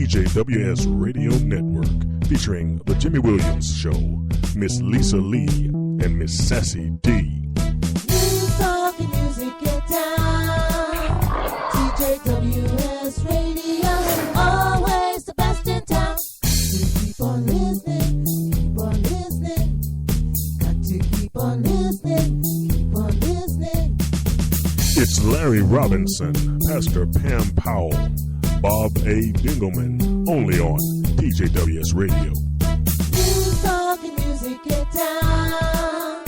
TJWS Radio Network, featuring The Jimmy Williams Show, Miss Lisa Lee, and Miss Sassy D. News, talk, and music, get down. TJWS Radio, always the best in town. So keep on listening, keep on listening. Got to keep on listening, keep on listening. It's Larry Robinson, Pastor Pam Powell, Bob A. Dingelman, only on TJWS Radio. News, talk, and music, get down.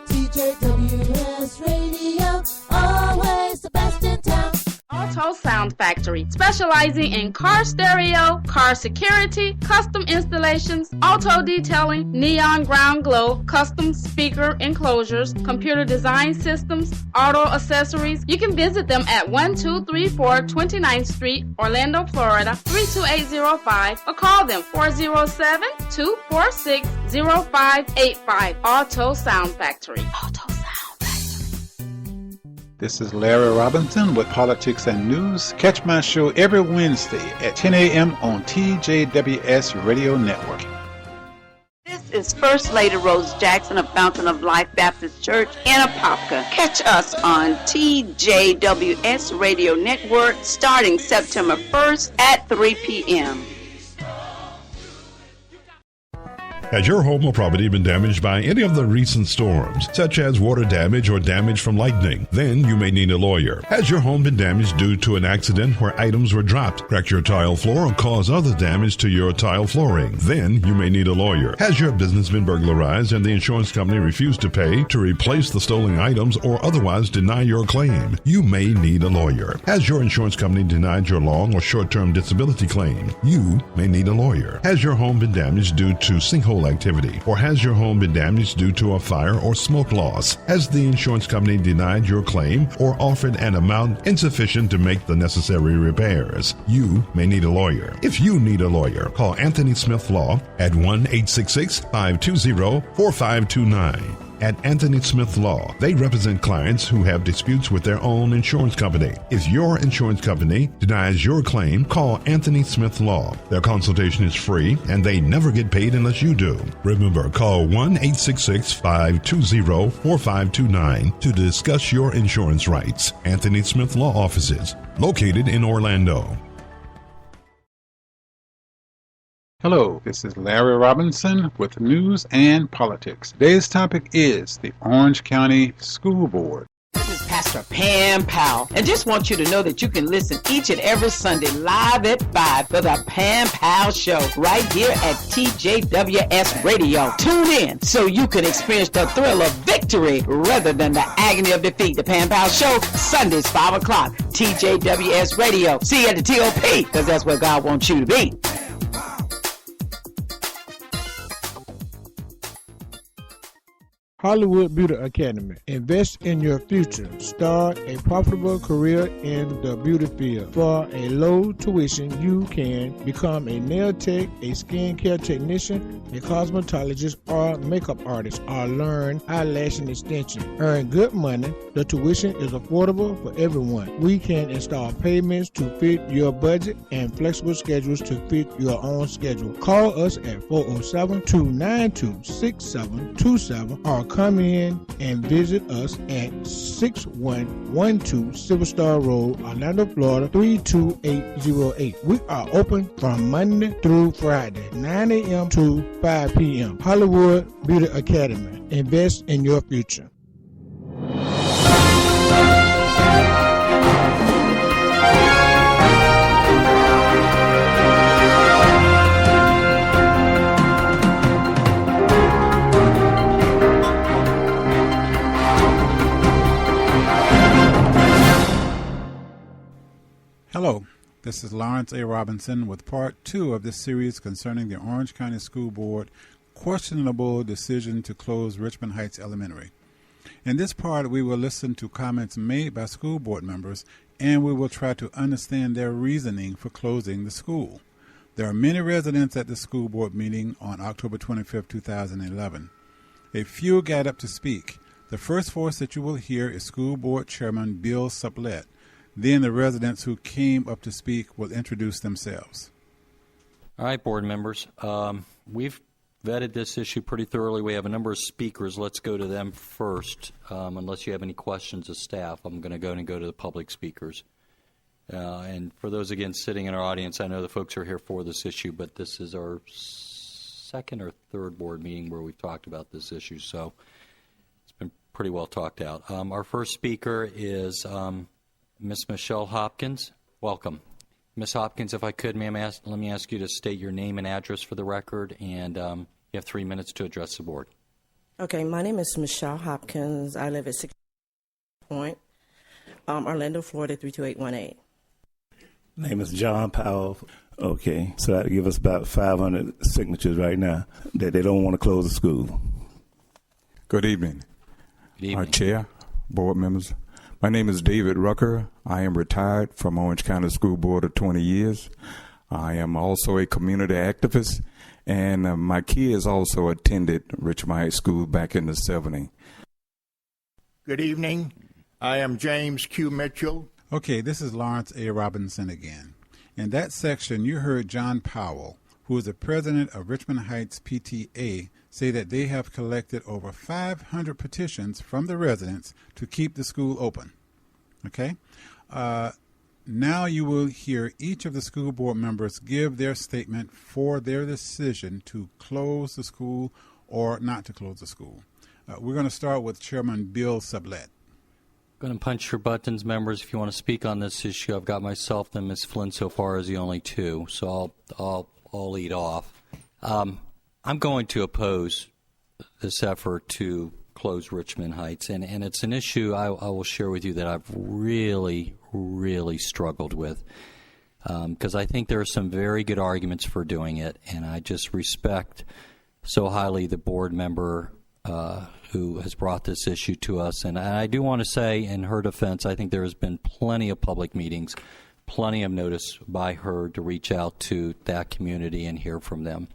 TJWS Radio, always the best in town. Auto Sound Factory, specializing in car stereo, car security, custom installations, auto detailing, neon ground glow, custom speaker enclosures, computer design systems, auto accessories. You can visit them at 1234 29th Street, Orlando, Florida, 32805, or call them 407-246-0585. Auto Sound Factory. Auto Sound Factory. This is Larry Robinson with Politics and News. Catch my show every Wednesday at 10 a.m. on TJWS Radio Network. This is First Lady Rose Jackson of Fountain of Life Baptist Church in Apopka. Catch us on TJWS Radio Network starting September 1st at 3 p.m. Has your home or property been damaged by any of the recent storms, such as water damage or damage from lightning? Then you may need a lawyer. Has your home been damaged due to an accident where items were dropped, cracked your tile floor, or caused other damage to your tile flooring? Then you may need a lawyer. Has your business been burglarized and the insurance company refused to pay to replace the stolen items or otherwise deny your claim? You may need a lawyer. Has your insurance company denied your long or short-term disability claim? You may need a lawyer. Has your home been damaged due to sinkhole activity, or has your home been damaged due to a fire or smoke loss? Has the insurance company denied your claim or offered an amount insufficient to make the necessary repairs? You may need a lawyer. If you need a lawyer, call Anthony Smith Law at 1-866-520-4529. At Anthony Smith Law, they represent clients who have disputes with their own insurance company. If your insurance company denies your claim, call Anthony Smith Law. Their consultation is free, and they never get paid unless you do. Remember, call 1-866-520-4529 to discuss your insurance rights. Anthony Smith Law offices, located in Orlando. Hello, this is Larry Robinson with News and Politics. Today's topic is the Orange County School Board. This is Pastor Pam Powell, and just want you to know that you can listen each and every Sunday live at 5 for the Pam Powell Show right here at TJWS Radio. Tune in so you can experience the thrill of victory rather than the agony of defeat. The Pam Powell Show, Sundays, 5 o'clock, TJWS Radio. See you at the TOP, because that's where God wants you to be. Hollywood Beauty Academy. Invest in your future. Start a profitable career in the beauty field. For a low tuition, you can become a nail tech, a skincare technician, a cosmetologist, or makeup artist, or learn eyelashing extension. Earn good money. The tuition is affordable for everyone. We can install payments to fit your budget and flexible schedules to fit your own schedule. Call us at 407-292-6727 or come in and visit us at 6112 Silver Star Road, Orlando, Florida, 32808. We are open from Monday through Friday, 9 a.m. to 5 p.m. Hollywood Beauty Academy. Invest in your future. Hello, this is Lawrence A. Robinson with part 2 of this series concerning the Orange County School Board questionable decision to close Richmond Heights Elementary. In this part, we will listen to comments made by school board members, and we will try to understand their reasoning for closing the school. There are many residents at the school board meeting on October 25, 2011. A few got up to speak. The first voice that you will hear is School Board Chairman Bill Sublette. Then the residents who came up to speak will introduce themselves. All right, board members. We've vetted this issue pretty thoroughly. We have a number of speakers. Let's go to them first. Unless you have any questions of staff, I'm going to go to the public speakers. And for those, again, sitting in our audience, I know the folks are here for this issue, but this is our second or third board meeting where we've talked about this issue, so it's been pretty well talked out. Our first speaker is Ms. Michelle Hopkins. Welcome. Ms. Hopkins, if I could, ma'am, let me ask you to state your name and address for the record, and you have 3 minutes to address the board. Okay, my name is Michelle Hopkins. I live at 6 Point, Orlando, Florida, 32818. Name is John Powell. Okay, so that give us about 500 signatures right now that they don't want to close the school. Good evening. Good evening. Our chair, board members. My name is David Rucker. I am retired from Orange County School Board of 20 years. I am also a community activist, and my kids also attended Richmond High School back in the 70s. Good evening. I am James Q. Mitchell. Okay, this is Lawrence A. Robinson again. In that section, you heard John Powell, who is the president of Richmond Heights PTA, say that they have collected over 500 petitions from the residents to keep the school open. Okay? Now you will hear each of the school board members give their statement for their decision to close the school or not to close the school. We're going to start with Chairman Bill Sublette. Going to punch your buttons, members. If you want to speak on this issue, I've got myself and Ms. Flynn so far as the only two, so I'll lead off. I'm going to oppose this effort to close Richmond Heights, and it's an issue I will share with you that I've really, really struggled with, because I think there are some very good arguments for doing it, and I just respect so highly the board member who has brought this issue to us. And I do want to say, in her defense, I think there has been plenty of public meetings, plenty of notice by her to reach out to that community and hear from them.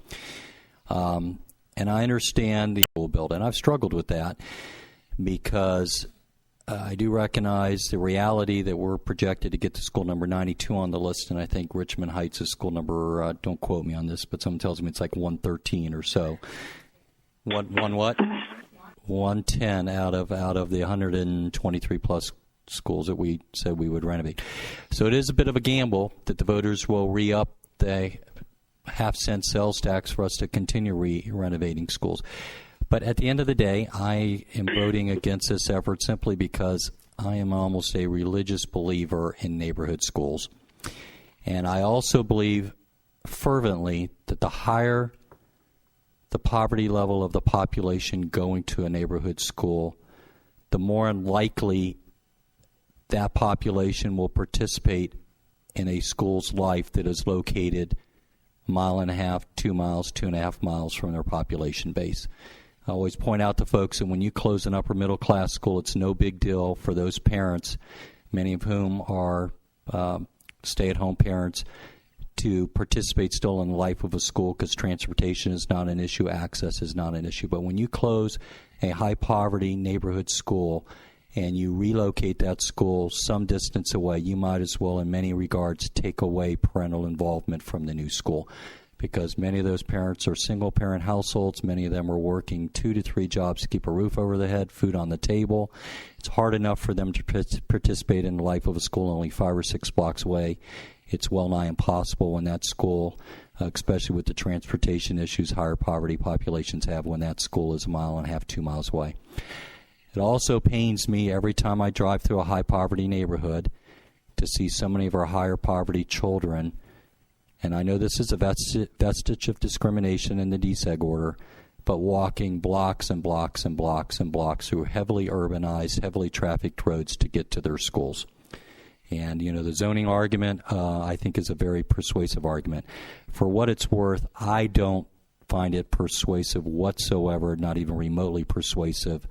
And I understand the school build, and I've struggled with that because I do recognize the reality that we're projected to get to school number 92 on the list, and I think Richmond Heights is school number, don't quote me on this, but someone tells me it's like 113 or so. What? 110 out of the 123 plus schools that we said we would renovate. So it is a bit of a gamble that the voters will re-up the half-cent sales tax for us to continue renovating schools. But at the end of the day, I am voting against this effort simply because I am almost a religious believer in neighborhood schools. And I also believe fervently that the higher the poverty level of the population going to a neighborhood school, the more unlikely that population will participate in a school's life that is located a mile and a half, 2 miles, 2.5 miles from their population base. I always point out to folks that when you close an upper middle class school, it's no big deal for those parents, many of whom are stay-at-home parents, to participate still in the life of a school because transportation is not an issue, access is not an issue. But when you close a high-poverty neighborhood school and you relocate that school some distance away, you might as well, in many regards, take away parental involvement from the new school, because many of those parents are single-parent households. Many of them are working 2 to 3 jobs to keep a roof over their head, food on the table. It's hard enough for them to participate in the life of a school only 5 or 6 blocks away. It's well nigh impossible when that school, especially with the transportation issues higher poverty populations have, when that school is a mile and a half, 2 miles away. It also pains me every time I drive through a high poverty neighborhood to see so many of our higher poverty children, and I know this is a vestige of discrimination in the DSEG order, but walking blocks and blocks and blocks and blocks through heavily urbanized, heavily trafficked roads to get to their schools. And, you know, the zoning argument, I think, is a very persuasive argument. For what it's worth, I don't find it persuasive whatsoever, not even remotely persuasive,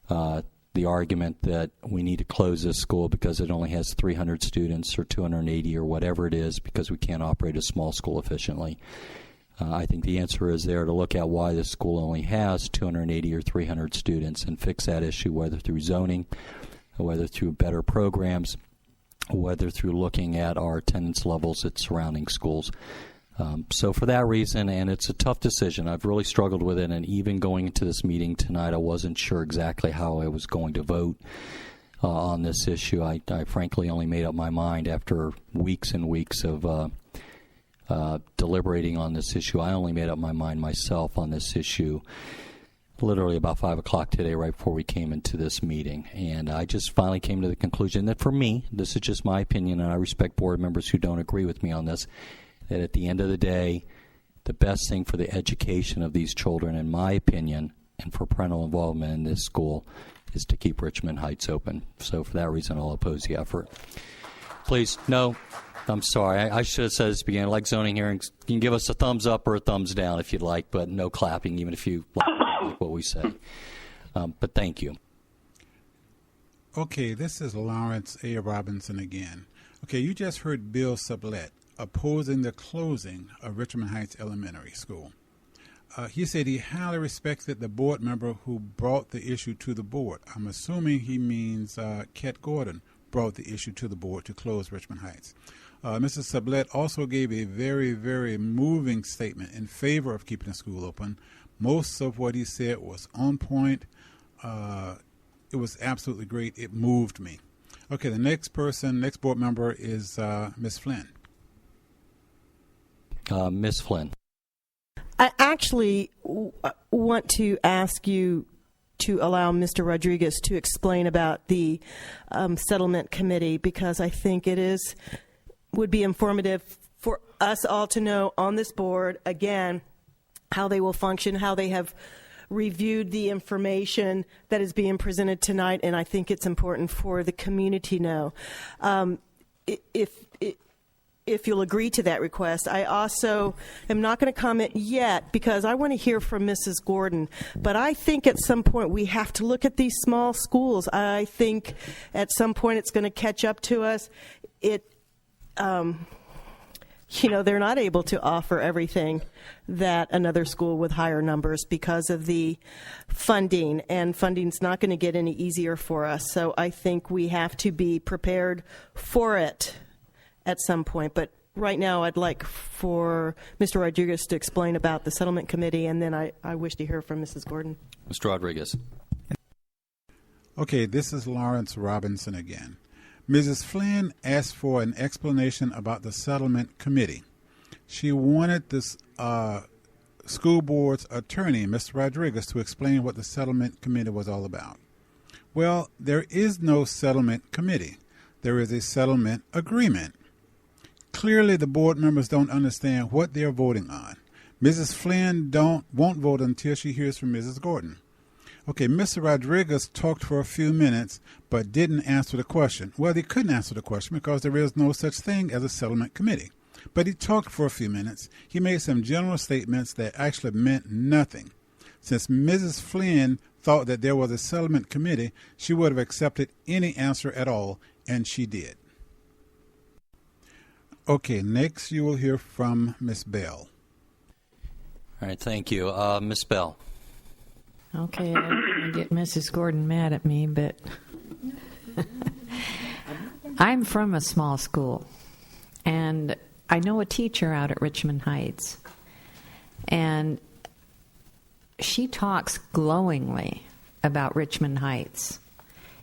the argument that we need to close this school because it only has 300 students or 280 or whatever it is because we can't operate a small school efficiently. I think the answer is there to look at why the school only has 280 or 300 students and fix that issue, whether through zoning, whether through better programs, whether through looking at our attendance levels at surrounding schools. So for that reason, and it's a tough decision, I've really struggled with it, and even going into this meeting tonight, I wasn't sure exactly how I was going to vote on this issue. I frankly only made up my mind after weeks and weeks of deliberating on this issue. I only made up my mind myself on this issue literally about 5 o'clock today, right before we came into this meeting. And I just finally came to the conclusion that for me, this is just my opinion, and I respect board members who don't agree with me on this, that at the end of the day, the best thing for the education of these children, in my opinion, and for parental involvement in this school, is to keep Richmond Heights open. So for that reason, I'll oppose the effort. Please, no, I'm sorry. I should have said this at the beginning. Like zoning hearings, you can give us a thumbs up or a thumbs down if you'd like, but no clapping, even if you like what we say. But thank you. Okay, this is Lawrence A. Robinson again. Okay, you just heard Bill Sublette opposing the closing of Richmond Heights Elementary School. He said he highly respected the board member who brought the issue to the board. I'm assuming he means Ket Gordon brought the issue to the board to close Richmond Heights. Mrs. Sublette also gave a very, very moving statement in favor of keeping the school open. Most of what he said was on point. It was absolutely great. It moved me. Okay, the next board member is Ms. Flynn. Ms. Flynn. I actually want to ask you to allow Mr. Rodriguez to explain about the settlement committee, because I think would be informative for us all to know on this board, again, how they will function, how they have reviewed the information that is being presented tonight, and I think it's important for the community to know. If you'll agree to that request. I also am not going to comment yet because I want to hear from Mrs. Gordon. But I think at some point we have to look at these small schools. I think at some point it's going to catch up to us. They're not able to offer everything that another school with higher numbers because of the funding, and funding's not going to get any easier for us. So I think we have to be prepared for it at some point. But right now I'd like for Mr. Rodriguez to explain about the settlement committee, and then I wish to hear from Mrs. Gordon. Mr. Rodriguez. Okay, this is Lawrence Robinson again. Mrs. Flynn asked for an explanation about the settlement committee. She wanted the school board's attorney, Mr. Rodriguez, to explain what the settlement committee was all about. Well, there is no settlement committee. There is a settlement agreement. Clearly, the board members don't understand what they're voting on. Mrs. Flynn won't vote until she hears from Mrs. Gordon. Okay, Mr. Rodriguez talked for a few minutes but didn't answer the question. Well, he couldn't answer the question because there is no such thing as a settlement committee. But he talked for a few minutes. He made some general statements that actually meant nothing. Since Mrs. Flynn thought that there was a settlement committee, she would have accepted any answer at all, and she did. Okay, next you will hear from Ms. Bell. All right, thank you. Ms. Bell. Okay, I get Mrs. Gordon mad at me, but I'm from a small school, and I know a teacher out at Richmond Heights, and she talks glowingly about Richmond Heights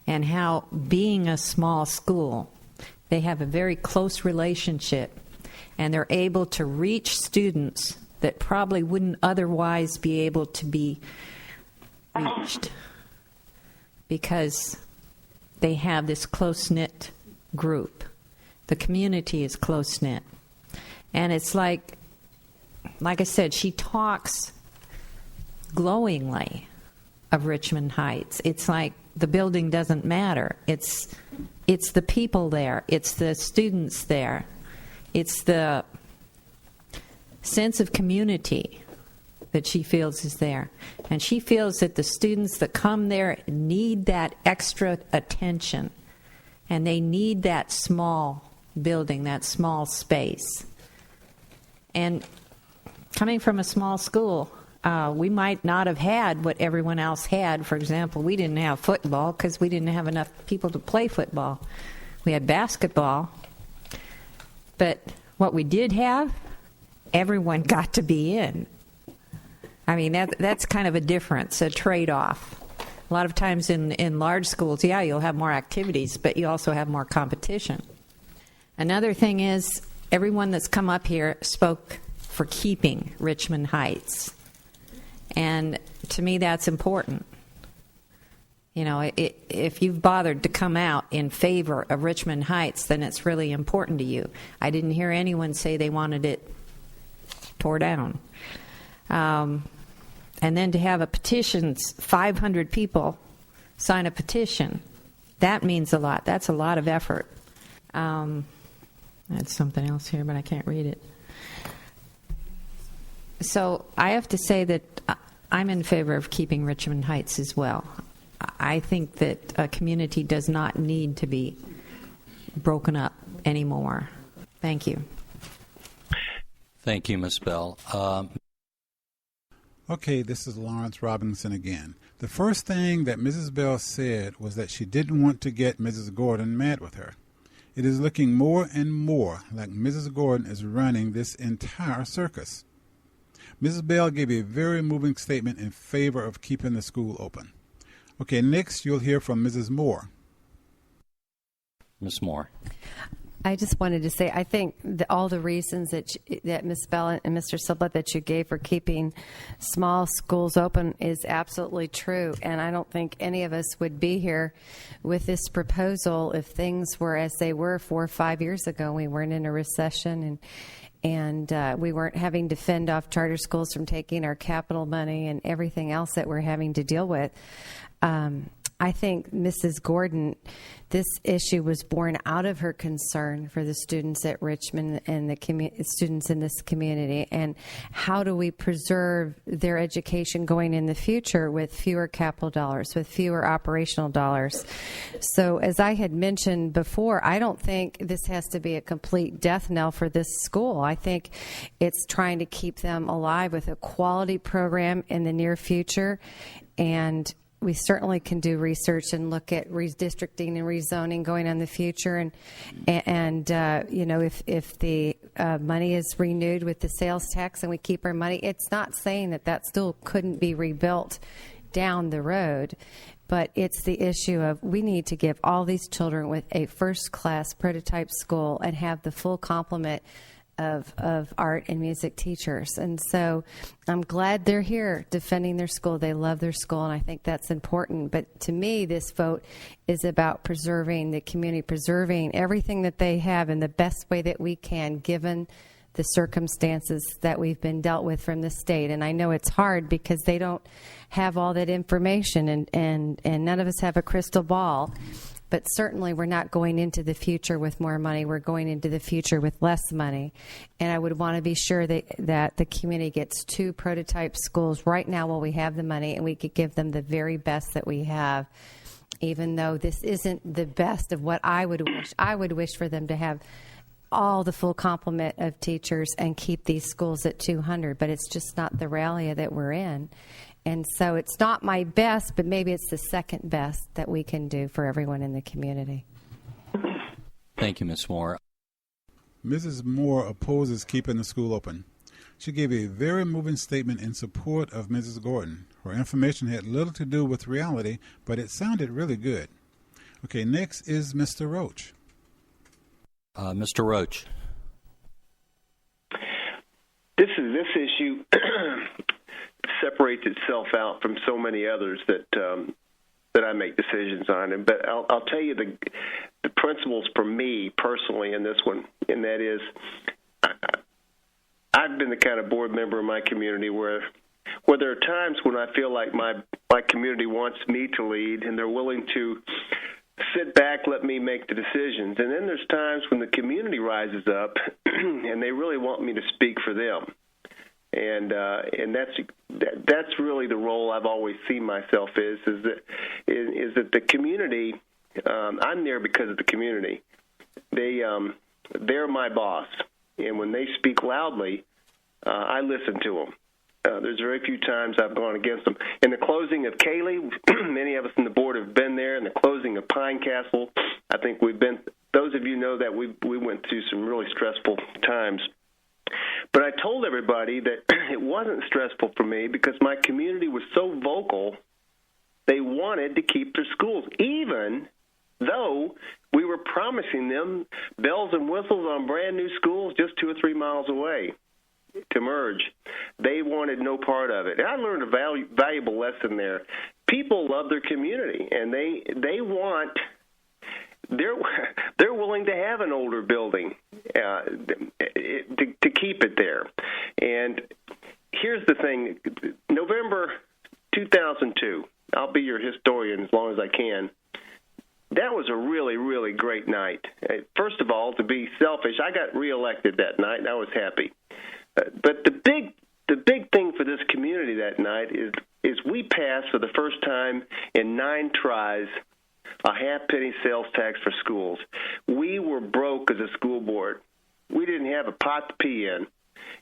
and how being a small school, they have a very close relationship, and they're able to reach students that probably wouldn't otherwise be able to be reached because they have this close-knit group. The community is close-knit. And it's like I said, she talks glowingly of Richmond Heights. It's like the building doesn't matter. It's the people there. It's the students there. It's the sense of community that she feels is there. And she feels that the students that come there need that extra attention. And they need that small building, that small space. And coming from a small school, we might not have had what everyone else had. For example, we didn't have football because we didn't have enough people to play football. We had basketball. But what we did have everyone got to be in. I mean, that's kind of a difference, a trade-off. A lot of times in large schools, you'll have more activities, but you also have more competition. Another thing is, everyone that's come up here spoke for keeping Richmond Heights. And to me, that's important. You know, if you've bothered to come out in favor of Richmond Heights, then it's really important to you. I didn't hear anyone say they wanted it tore down. And then to have a petition, 500 people sign a petition, that means a lot. That's a lot of effort. That's something else here, but I can't read it. So I have to say that I'm in favor of keeping Richmond Heights as well. I think that a community does not need to be broken up anymore. Thank you. Thank you, Ms. Bell. Okay, this is Lawrence Robinson again. The first thing that Mrs. Bell said was that she didn't want to get Mrs. Gordon mad with her. It is looking more and more like Mrs. Gordon is running this entire circus. Mrs. Bell gave a very moving statement in favor of keeping the school open. Okay, next you'll hear from Mrs. Moore. Ms. Moore. I just wanted to say, I think all the reasons that Ms. Bell and Mr. Sublett that you gave for keeping small schools open is absolutely true. And I don't think any of us would be here with this proposal if things were as they were 4 or 5 years ago. We weren't in a recession, and we weren't having to fend off charter schools from taking our capital money and everything else that we're having to deal with. I think Mrs. Gordon, this issue was born out of her concern for the students at Richmond and the students in this community, and how do we preserve their education going in the future with fewer capital dollars, with fewer operational dollars. So as I had mentioned before, I don't think this has to be a complete death knell for this school. I think it's trying to keep them alive with a quality program in the near future, and we certainly can do research and look at redistricting and rezoning going on in the future, and you know, if the money is renewed with the sales tax and we keep our money, it's not saying that still couldn't be rebuilt down the road, but it's the issue of we need to give all these children with a first-class prototype school and have the full complement of art and music teachers. And so I'm glad they're here defending their school. They love their school, and I think that's important. But to me, this vote is about preserving the community, preserving everything that they have in the best way that we can, given the circumstances that we've been dealt with from the state. And I know it's hard because they don't have all that information, and none of us have a crystal ball. But certainly we're not going into the future with more money. We're going into the future with less money. And I would want to be sure that the community gets 2 prototype schools right now while we have the money, and we could give them the very best that we have, even though this isn't the best of what I would wish. I would wish for them to have all the full complement of teachers and keep these schools at 200, but it's just not the reality that we're in. And so it's not my best, but maybe it's the second best that we can do for everyone in the community. Thank you, Ms. Moore. Mrs. Moore opposes keeping the school open. She gave a very moving statement in support of Mrs. Gordon. Her information had little to do with reality, but it sounded really good. Okay, next is Mr. Roach. Mr. Roach. This issue separates itself out from so many others that I make decisions on. But I'll tell you the principles for me personally in this one, and that is I've been the kind of board member in my community where there are times when I feel like my community wants me to lead, and they're willing to sit back, let me make the decisions. And then there's times when the community rises up and they really want me to speak for them. And that's really the role I've always seen myself is that the community, I'm there because of the community. They're my boss, and when they speak loudly, I listen to them. There's very few times I've gone against them. In the closing of Cayley, many of us in the board have been there. In the closing of Pine Castle, I think we've been. Those of you know that we went through some really stressful times. But I told everybody that it wasn't stressful for me because my community was so vocal. They wanted to keep their schools, even though we were promising them bells and whistles on brand new schools just 2 or 3 miles away to merge. They wanted no part of it. And I learned a valuable lesson there. People love their community, and they want. They're willing to have an older building to keep it there. And here's the thing: November 2002. I'll be your historian as long as I can. That was a really, really great night. First of all, to be selfish, I got reelected that night, and I was happy. But the big thing for this community that night is we passed for the first time in 9 tries a half-penny sales tax for schools. We were broke as a school board. We didn't have a pot to pee in.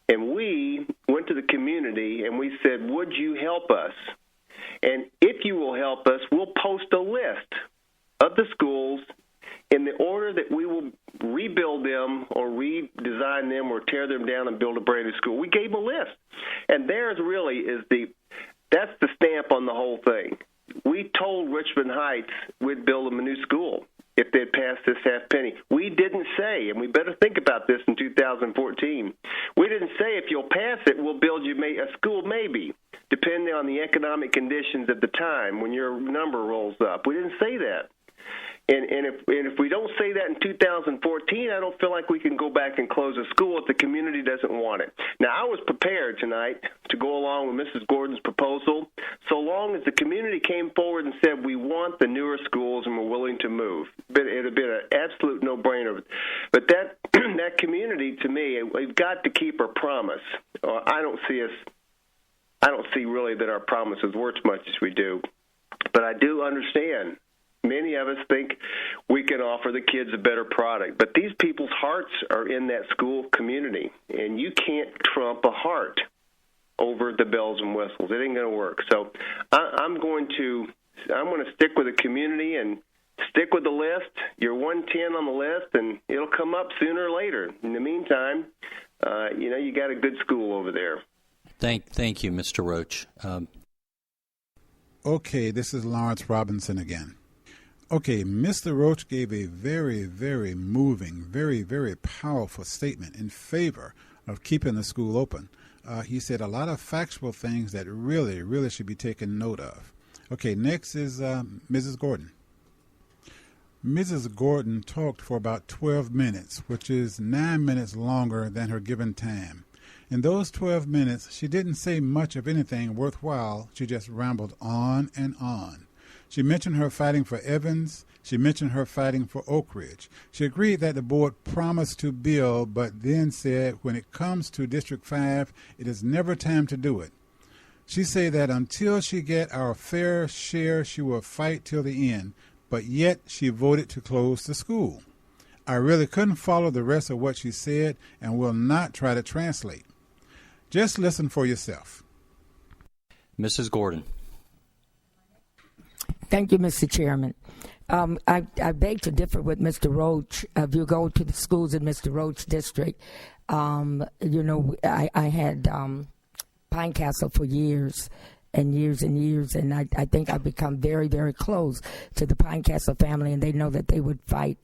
And we went to the community and we said, would you help us? And if you will help us, we'll post a list of the schools in the order that we will rebuild them or redesign them or tear them down and build a brand new school. We gave them a list. And theirs really is that's the stamp on the whole thing. We told Richmond Heights we'd build them a new school if they'd pass this half penny. We didn't say, and we better think about this in 2014, we didn't say if you'll pass it, we'll build you a school maybe, depending on the economic conditions at the time when your number rolls up. We didn't say that. And if we don't say that in 2014, I don't feel like we can go back and close a school if the community doesn't want it. Now, I was prepared tonight to go along with Mrs. Gordon's proposal so long as the community came forward and said we want the newer schools and we're willing to move. But it would have been an absolute no-brainer. But that community, to me, we've got to keep our promise. I don't see really that our promise is worth as much as we do. But I do understand. Many of us think we can offer the kids a better product, but these people's hearts are in that school community, and you can't trump a heart over the bells and whistles. It ain't going to work. So I'm going to stick with the community and stick with the list. You're 110 on the list, and it'll come up sooner or later. In the meantime, you got a good school over there. Thank you, Mr. Roach. Okay, this is Lawrence Robinson again. Okay, Mr. Roach gave a very, very moving, very, very powerful statement in favor of keeping the school open. He said a lot of factual things that really, really should be taken note of. Okay, next is Mrs. Gordon. Mrs. Gordon talked for about 12 minutes, which is 9 minutes longer than her given time. In those 12 minutes, she didn't say much of anything worthwhile. She just rambled on and on. She mentioned her fighting for Evans. She mentioned her fighting for Oak Ridge. She agreed that the board promised to build, but then said when it comes to District 5, it is never time to do it. She said that until she get our fair share, she will fight till the end, but yet she voted to close the school. I really couldn't follow the rest of what she said and will not try to translate. Just listen for yourself. Mrs. Gordon. Thank you, Mr. Chairman. I beg to differ with Mr. Roach. If you go to the schools in Mr. Roach's district, I had Pine Castle for years and years and years, and I think I've become very, very close to the Pine Castle family, and they know that they would fight.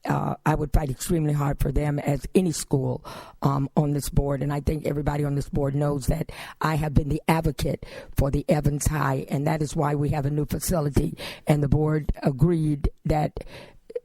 I would fight extremely hard for them as any school on this board. And I think everybody on this board knows that I have been the advocate for the Evans High, and that is why we have a new facility. And the board agreed that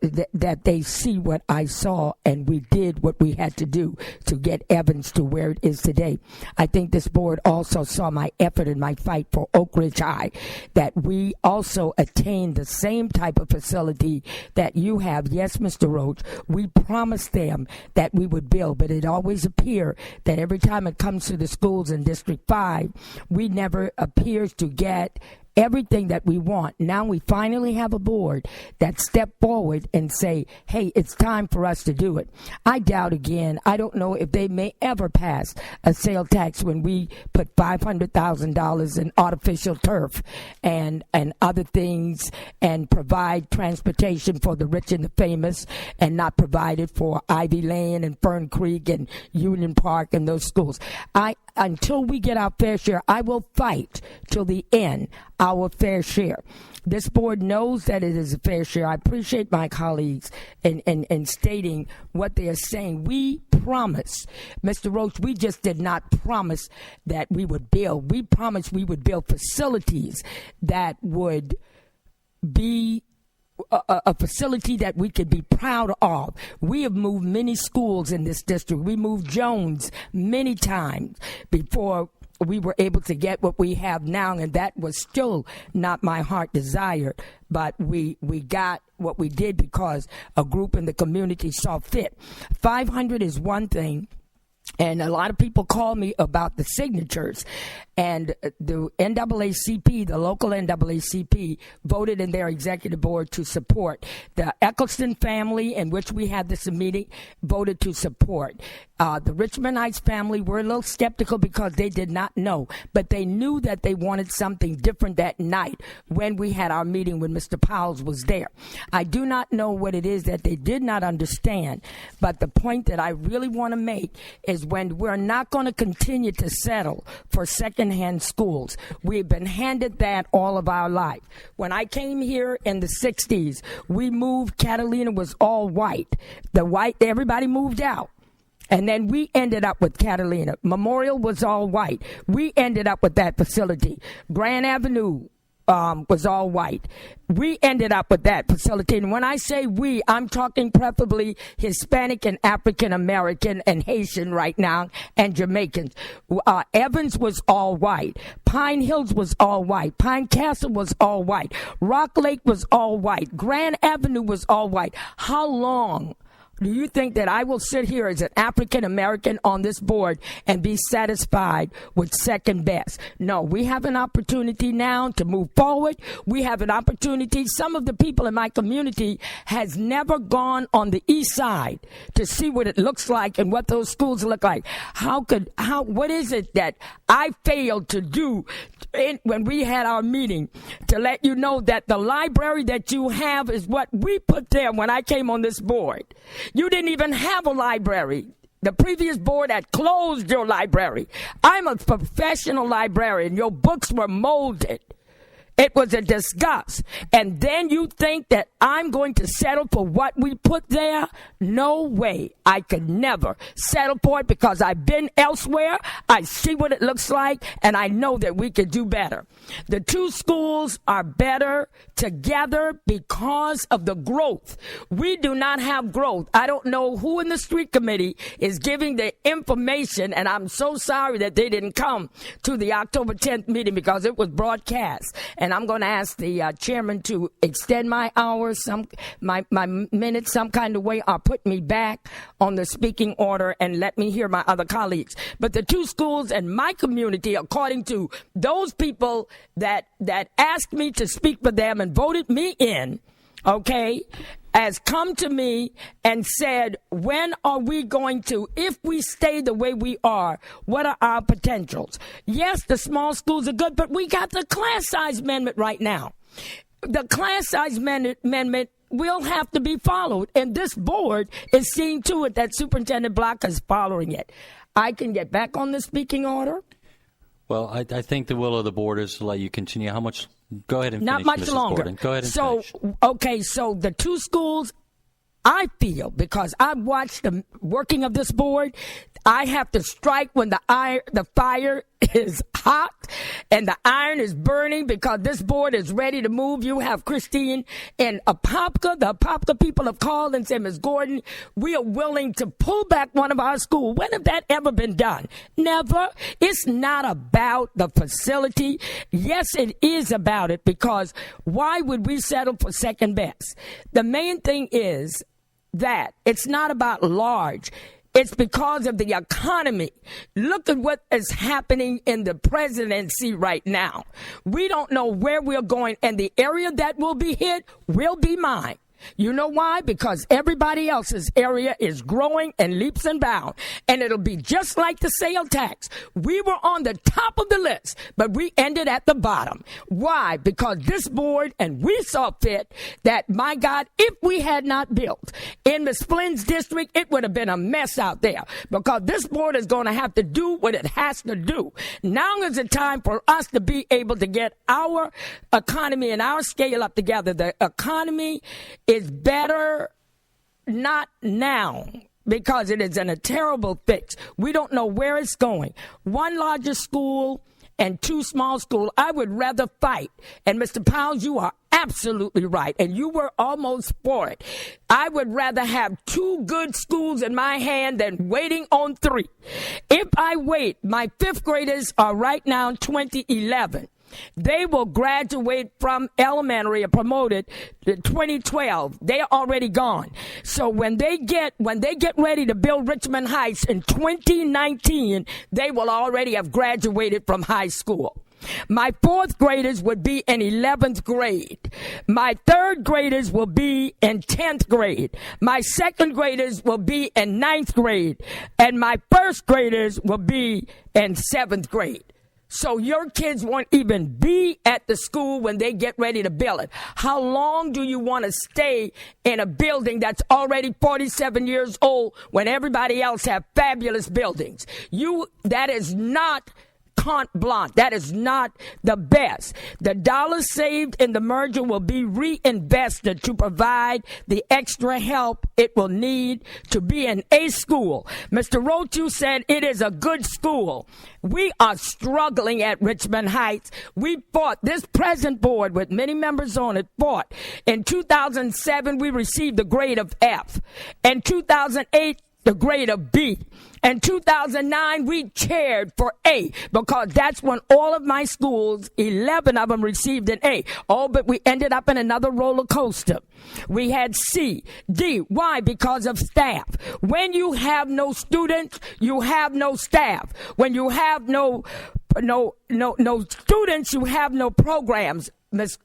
they see what I saw, and we did what we had to do to get Evans to where it is today. I think this board also saw my effort in my fight for Oak Ridge High, that we also attained the same type of facility that you have. Yes, Mr. Roach, we promised them that we would build, but it always appears that every time it comes to the schools in District 5, we never appears to get everything that we want. Now we finally have a board that step forward and say, hey, it's time for us to do it. I doubt again. I don't know if they may ever pass a sale tax when we put $500,000 in artificial turf and other things and provide transportation for the rich and the famous and not provide it for Ivy Lane and Fern Creek and Union Park and those schools. Until we get our fair share, I will fight till the end our fair share. This board knows that it is a fair share. I appreciate my colleagues in stating what they are saying. We promise, Mr. Roach, we just did not promise that we would build. We promised we would build facilities that would be a facility that we could be proud of. We have moved many schools in this district. We moved Jones many times before we were able to get what we have now, and that was still not my heart desire. But we got what we did because a group in the community saw fit. 500 is one thing. And a lot of people call me about the signatures. And the NAACP, the local NAACP, voted in their executive board to support. The Eccleston family, in which we had this meeting, voted to support. The Richmond Heights family were a little skeptical because they did not know. But they knew that they wanted something different that night when we had our meeting when Mr. Powles was there. I do not know what it is that they did not understand. But the point that I really want to make is when we're not going to continue to settle for secondhand schools. We've been handed that all of our life. When I came here in the 60s, we moved. Catalina was all white. Everybody moved out. And then we ended up with Catalina. Memorial was all white. We ended up with that facility. Grand Avenue was all white. We ended up with that facility. And when I say we, I'm talking preferably Hispanic and African American and Haitian right now and Jamaicans. Evans was all white. Pine Hills was all white. Pine Castle was all white. Rock Lake was all white. Grand Avenue was all white. How long do you think that I will sit here as an African American on this board and be satisfied with second best? No, we have an opportunity now to move forward. We have an opportunity. Some of the people in my community has never gone on the east side to see what it looks like and what those schools look like. What is it that I failed to do when we had our meeting to let you know that the library that you have is what we put there when I came on this board? You didn't even have a library. The previous board had closed your library. I'm a professional librarian. Your books were molded. It was a disgust. And then you think that I'm going to settle for what we put there? No way. I could never settle for it because I've been elsewhere. I see what it looks like, and I know that we could do better. The two schools are better together because of the growth. We do not have growth. I don't know who in the street committee is giving the information, and I'm so sorry that they didn't come to the October 10th meeting because it was broadcast. And I'm going to ask the chairman to extend my hours, my minutes, some kind of way, or put me back on the speaking order and let me hear my other colleagues. But the two schools in my community, according to those people that asked me to speak for them and voted me in, okay, has come to me and said, when are we going to, if we stay the way we are, what are our potentials? Yes, the small schools are good, but we got the class size amendment right now. The class size amendment will have to be followed, and this board is seeing to it that Superintendent Block is following it. I can get back on the speaking order. Well, I think the will of the board is to let you continue. How much? Go ahead and finish, Not much Mrs. longer. Gordon. Go ahead and finish. Okay, so the two schools, I feel, because I've watched the working of this board, I have to strike when the fire is hot and the iron is burning because this board is ready to move. You have Christine and Apopka. The Apopka people have called and said, Ms. Gordon, we are willing to pull back one of our schools. When have that ever been done? Never. It's not about the facility. Yes, it is about it, because why would we settle for second best? The main thing is that it's not about large. It's because of the economy. Look at what is happening in the presidency right now. We don't know where we're going, and the area that will be hit will be mine. You know why? Because everybody else's area is growing in leaps and bounds. And it'll be just like the sales tax. We were on the top of the list, but we ended at the bottom. Why? Because this board, and we saw fit that, my God, if we had not built in Ms. Flynn's district, it would have been a mess out there. Because this board is going to have to do what it has to do. Now is the time for us to be able to get our economy and our scale up together. The economy is better not now, because it is in a terrible fix. We don't know where it's going. One larger school and two small schools. I would rather fight. And Mr. Powell, you are absolutely right. And you were almost for it. I would rather have two good schools in my hand than waiting on three. If I wait, my fifth graders are right now 2011. They will graduate from elementary or promoted to 2012. They are already gone. So when they get ready to build Richmond Heights in 2019, they will already have graduated from high school. My fourth graders would be in 11th grade. My third graders will be in 10th grade. My second graders will be in 9th grade. And my first graders will be in 7th grade. So your kids won't even be at the school when they get ready to build it. How long do you want to stay in a building that's already 47 years old when everybody else have fabulous buildings? That is not carte blanche. That is not the best. The dollars saved in the merger will be reinvested to provide the extra help it will need to be an A school. Mr. Rochu said it is a good school. We are struggling at Richmond Heights. We fought. This present board with many members on it fought. In 2007, we received the grade of F. In 2008, the grade of B. In 2009, we chaired for A, because that's when all of my schools, 11 of them, received an A. Oh, but we ended up in another roller coaster. We had C, D. Why? Because of staff. When you have no students, you have no staff. When you have no students, you have no programs. Miss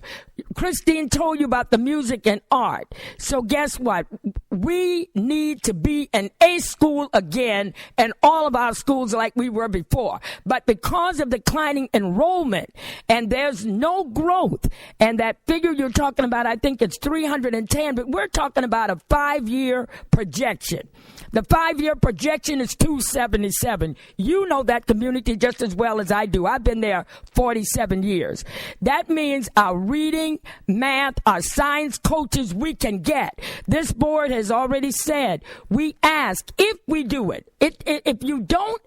Christine told you about the music and art. So guess what? We need to be an A school again, and all of our schools like we were before. But because of declining enrollment, and there's no growth, and that figure you're talking about, I think it's 310, but we're talking about a 5-year projection. The 5-year projection is 277. You know that community just as well as I do. I've been there 47 years. That means our reading, math, our science coaches we can get. This board has already said, we ask if we do it. If you don't,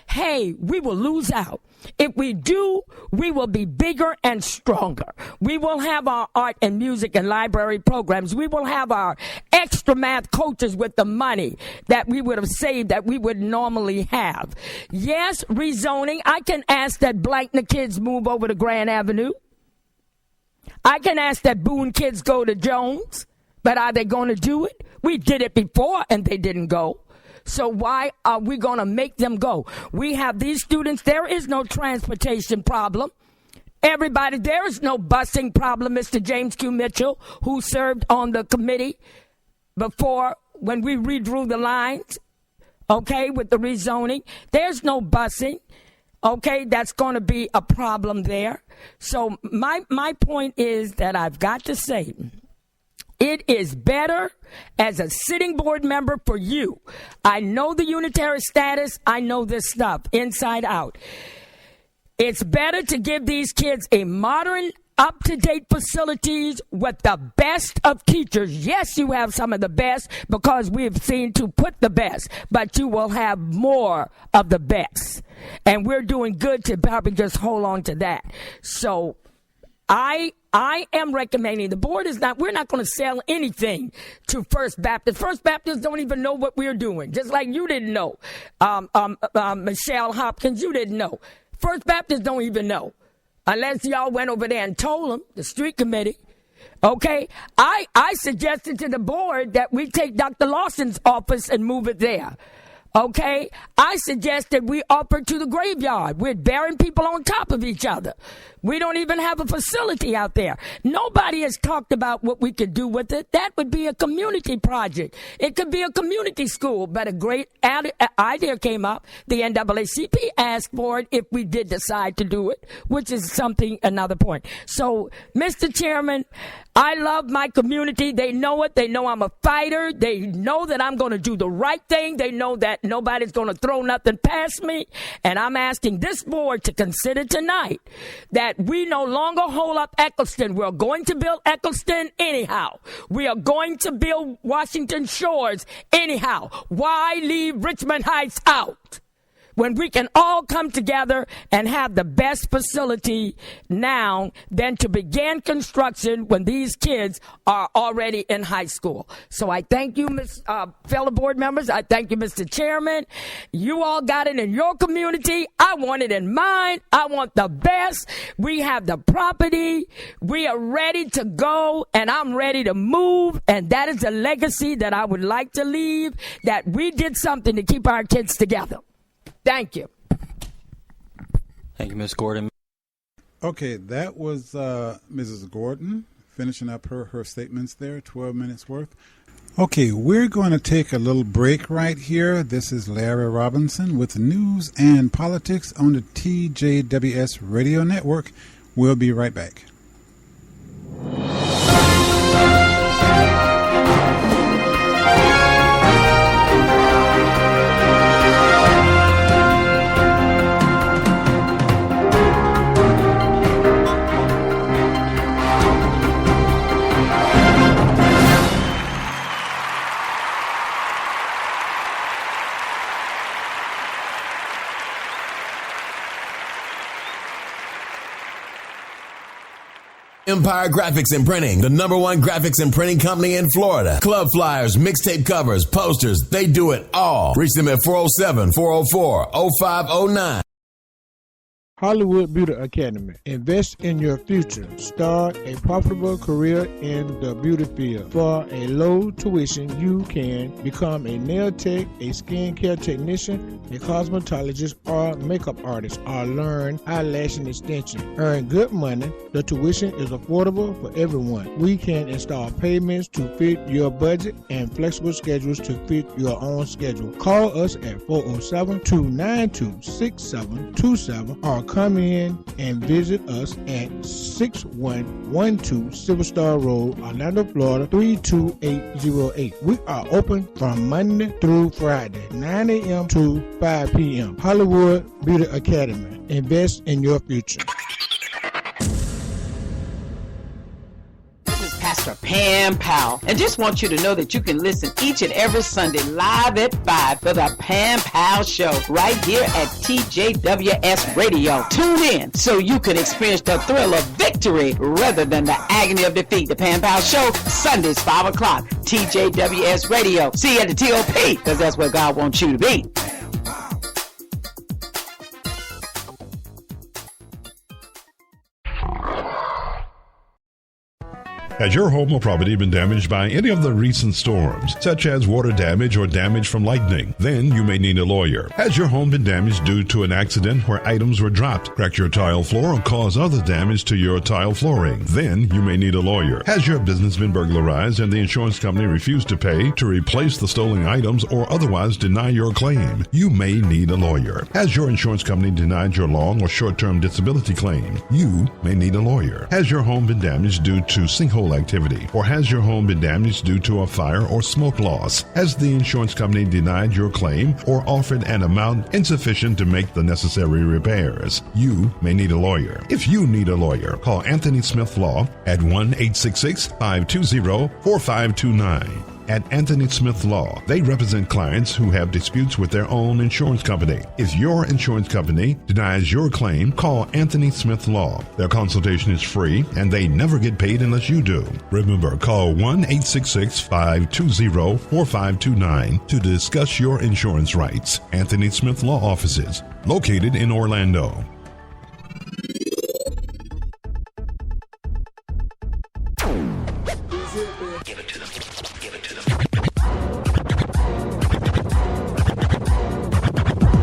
hey, we will lose out. If we do, we will be bigger and stronger. We will have our art and music and library programs. We will have our extra math coaches with the money that we would have saved that we would normally have. Yes, rezoning. I can ask that Blankner kids move over to Grand Avenue. I can ask that Boone kids go to Jones. But are they going to do it? We did it before and they didn't go. So why are we going to make them go? We have these students. There is no transportation problem. Everybody, there is no busing problem, Mr. James Q. Mitchell, who served on the committee before when we redrew the lines, okay, with the rezoning. There's no busing, okay, that's going to be a problem there. So my point is that I've got to say, it is better as a sitting board member for you. I know the unitary status. I know this stuff inside out. It's better to give these kids a modern, up-to-date facilities with the best of teachers. Yes, you have some of the best because we've seen to put the best, but you will have more of the best. And we're doing good to probably just hold on to that. So I am recommending the board is not, we're not going to sell anything to First Baptist. First Baptists don't even know what we're doing, just like you didn't know. Michelle Hopkins, you didn't know. First Baptists don't even know unless y'all went over there and told them, the street committee. Okay, I suggested to the board that we take Dr. Lawson's office and move it there. Okay, I suggest that we offer to the graveyard. We're burying people on top of each other. We don't even have a facility out there. Nobody has talked about what we could do with it. That would be a community project. It could be a community school, but a great idea came up. The NAACP asked for it if we did decide to do it, which is another point. So, Mr. Chairman, I love my community. They know it. They know I'm a fighter. They know that I'm going to do the right thing. They know that nobody's going to throw nothing past me. And I'm asking this board to consider tonight that we no longer hold up Eccleston. We're going to build Eccleston anyhow. We are going to build Washington Shores anyhow. Why leave Richmond Heights out when we can all come together and have the best facility now than to begin construction when these kids are already in high school? So I thank you, fellow board members. I thank you, Mr. Chairman. You all got it in your community. I want it in mine. I want the best. We have the property. We are ready to go, and I'm ready to move, and that is a legacy that I would like to leave, that we did something to keep our kids together. Thank you. Thank you, Ms. Gordon. Okay, that was Mrs. Gordon finishing up her statements there, 12 minutes worth. Okay, we're going to take a little break right here. This is Larry Robinson with news and politics on the TJWS Radio Network. We'll be right back. Empire Graphics and Printing, the #1 graphics and printing company in Florida. Club flyers, mixtape covers, posters, they do it all. Reach them at 407-404-0509. Hollywood Beauty Academy. Invest in your future. Start a profitable career in the beauty field. For a low tuition, you can become a nail tech, a skincare technician, a cosmetologist, or makeup artist, or learn eyelash extension. Earn good money. The tuition is affordable for everyone. We can install payments to fit your budget and flexible schedules to fit your own schedule. Call us at 407-292-6727 or come in and visit us at 6112 Silver Star Road, Orlando, Florida 32808. We are open from Monday through Friday, 9 a.m. to 5 p.m. Hollywood Beauty Academy. Invest in your future. Pastor Pam Powell, and just want you to know that you can listen each and every Sunday live at 5 for the Pam Powell Show right here at TJWS Radio. Tune in so you can experience the thrill of victory rather than the agony of defeat. The Pam Powell Show, Sundays 5 o'clock, TJWS Radio. See you at the TOP, because that's where God wants you to be. Has your home or property been damaged by any of the recent storms, such as water damage or damage from lightning? Then you may need a lawyer. Has your home been damaged due to an accident where items were dropped, cracked your tile floor, or caused other damage to your tile flooring? Then you may need a lawyer. Has your business been burglarized and the insurance company refused to pay to replace the stolen items or otherwise deny your claim? You may need a lawyer. Has your insurance company denied your long or short-term disability claim? You may need a lawyer. Has your home been damaged due to sinkhole activity, or has your home been damaged due to a fire or smoke loss? Has the insurance company denied your claim or offered an amount insufficient to make the necessary repairs? You may need a lawyer. If you need a lawyer, call Anthony Smith Law at 1-866-520-4529. At Anthony Smith Law, they represent clients who have disputes with their own insurance company. If your insurance company denies your claim, call Anthony Smith Law. Their consultation is free, and they never get paid unless you do. Remember, call 1-866-520-4529 to discuss your insurance rights. Anthony Smith Law offices, located in Orlando.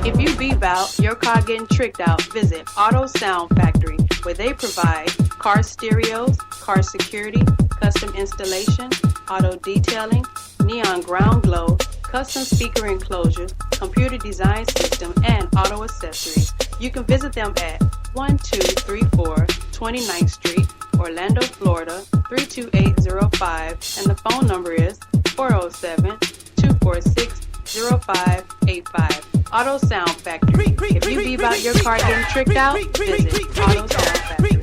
If you be about your car getting tricked out, visit Auto Sound Factory, where they provide car stereos, car security, custom installation, auto detailing, neon ground glow, custom speaker enclosure, computer design system, and auto accessories. You can visit them at 1234 29th Street, Orlando, Florida 32805, and the phone number is 407-246-0585. Auto Sound Factory. If you be about your car getting tricked out, visit Auto Sound Factory.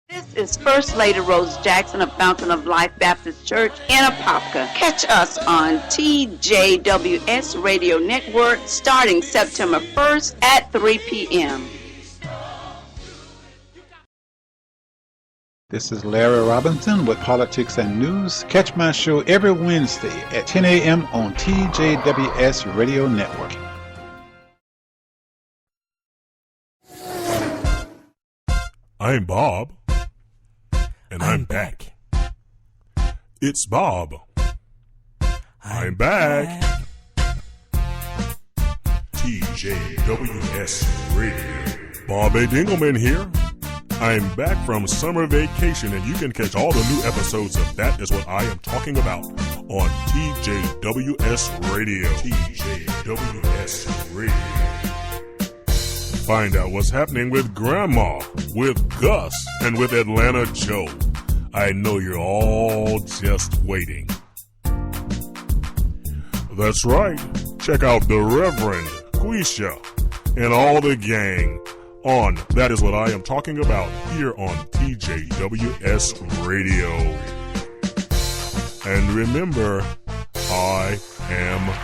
This is First Lady Rose Jackson of Fountain of Life Baptist Church in Apopka. Catch us on TJWS Radio Network starting September 1st at 3 p.m. This is Larry Robinson with Politics and News. Catch my show every Wednesday at 10 a.m. on TJWS Radio Network. I'm Bob. And I'm back. It's Bob. I'm back. TJWS Radio. Bob A. Dingleman here. I'm back from summer vacation, and you can catch all the new episodes of That Is What I Am Talking About on TJWS Radio. TJWS Radio. Find out what's happening with Grandma, with Gus, and with Atlanta Joe. I know you're all just waiting. That's right. Check out the Reverend, Quisha, and all the gang on That Is What I Am Talking About here on TJWS Radio. And remember, I am bad.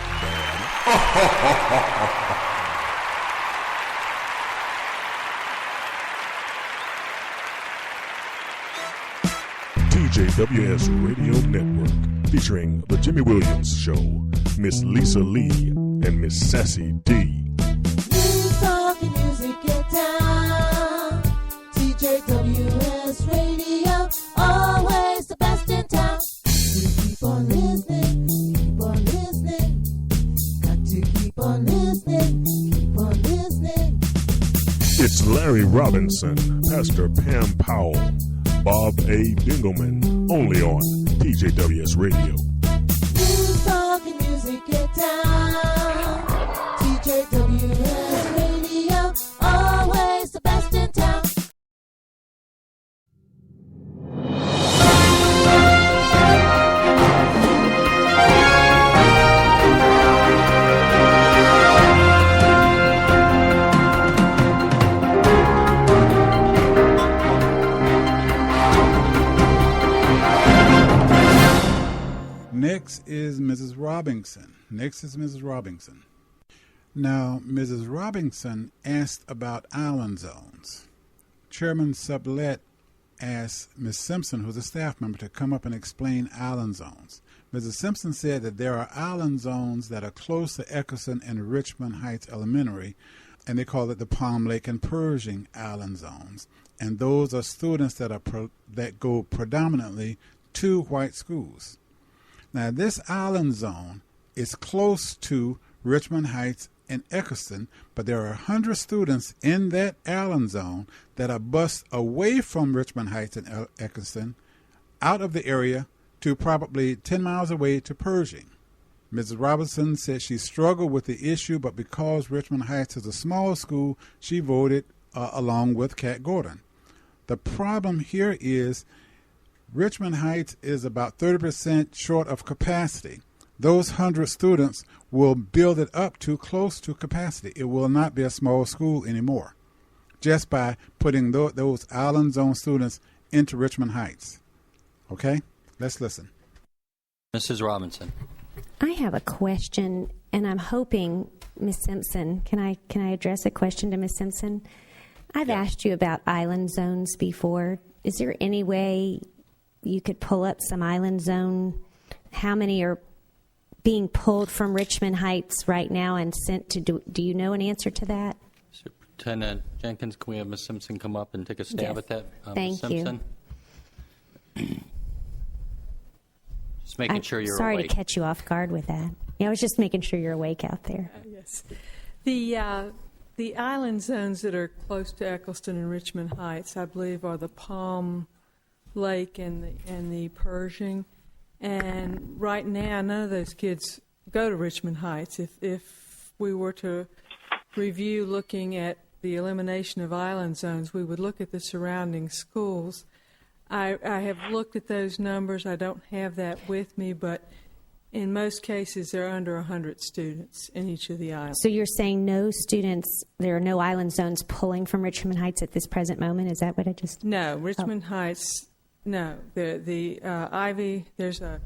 TJWS Radio Network, featuring The Jimmy Williams Show, Miss Lisa Lee, and Miss Sassy D. News, talk, and music get down. TJWS Radio, always the best in town. You keep on listening, keep on listening. Got to keep on listening, keep on listening. It's Larry Robinson, Pastor Pam Powell, Bob A. Dingleman, only on TJWS Radio. News, talk, and music get down. TJWS Radio, always the best in town. Next is Mrs. Robinson. Now, Mrs. Robinson asked about island zones. Chairman Sublette asked Ms. Simpson, who's a staff member, to come up and explain island zones. Mrs. Simpson said that there are island zones that are close to Eckerson and Richmond Heights Elementary, and they call it the Palm Lake and Pershing Island zones. And those are students that go predominantly to white schools. Now, this island zone is close to Richmond Heights and Eckerson, but there are 100 students in that island zone that are bused away from Richmond Heights and Eckerson, out of the area to probably 10 miles away to Pershing. Mrs. Robinson said she struggled with the issue, but because Richmond Heights is a small school, she voted along with Kat Gordon. The problem here is Richmond Heights is about 30% short of capacity. Those 100 students will build it up too close to capacity. It will not be a small school anymore, just by putting those island zone students into Richmond Heights. Okay? Let's listen. Mrs. Robinson. I have a question, and I'm hoping, Ms. Simpson, can I address a question to Ms. Simpson? I've asked you about island zones before. Is there any way you could pull up some island zone? How many are being pulled from Richmond Heights right now and sent to, do you know an answer to that? Superintendent Jenkins, can we have Ms. Simpson come up and take a stab at that? Thank Ms. Simpson? you. Just making sure you're sorry awake. to catch you off guard with that. Yeah, I was just making sure you're awake out there. Yes. The island zones that are close to Eccleston and Richmond Heights, I believe, are the Palm Lake and the Pershing. And right now, none of those kids go to Richmond Heights. If we were to review looking at the elimination of island zones, we would look at the surrounding schools. I have looked at those numbers. I don't have that with me, but in most cases, there are under 100 students in each of the islands. So you're saying no students, there are no island zones pulling from Richmond Heights at this present moment? Is that what I just... No, Richmond Heights, no. The Ivy, there's a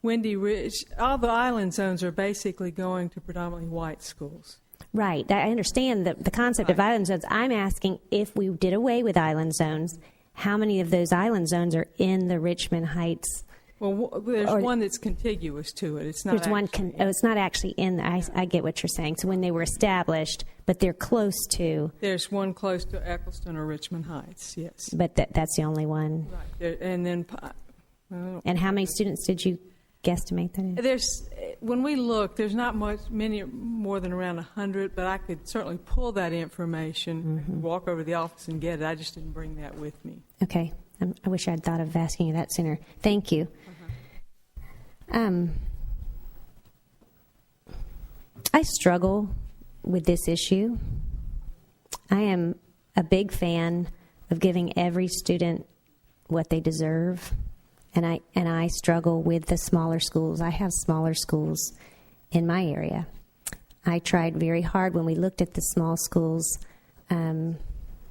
Windy Ridge. All the island zones are basically going to predominantly white schools. Right. I understand the concept of island zones. I'm asking, if we did away with island zones, how many of those island zones are in the Richmond Heights? Well, there's one that's contiguous to it. It's not. There's one. It's not actually in. I get what you're saying. So when they were established, but they're close to. There's one close to Eccleston or Richmond Heights. Yes. But that's the only one. Right. And then. And how many students did you guesstimate that is? When we look, there's not many more than around 100, but I could certainly pull that information, walk over to the office and get it. I just didn't bring that with me. Okay. I wish I'd thought of asking you that sooner. Thank you. I struggle with this issue. I am a big fan of giving every student what they deserve, and I struggle with the smaller schools. I have smaller schools in my area. I tried very hard when we looked at the small schools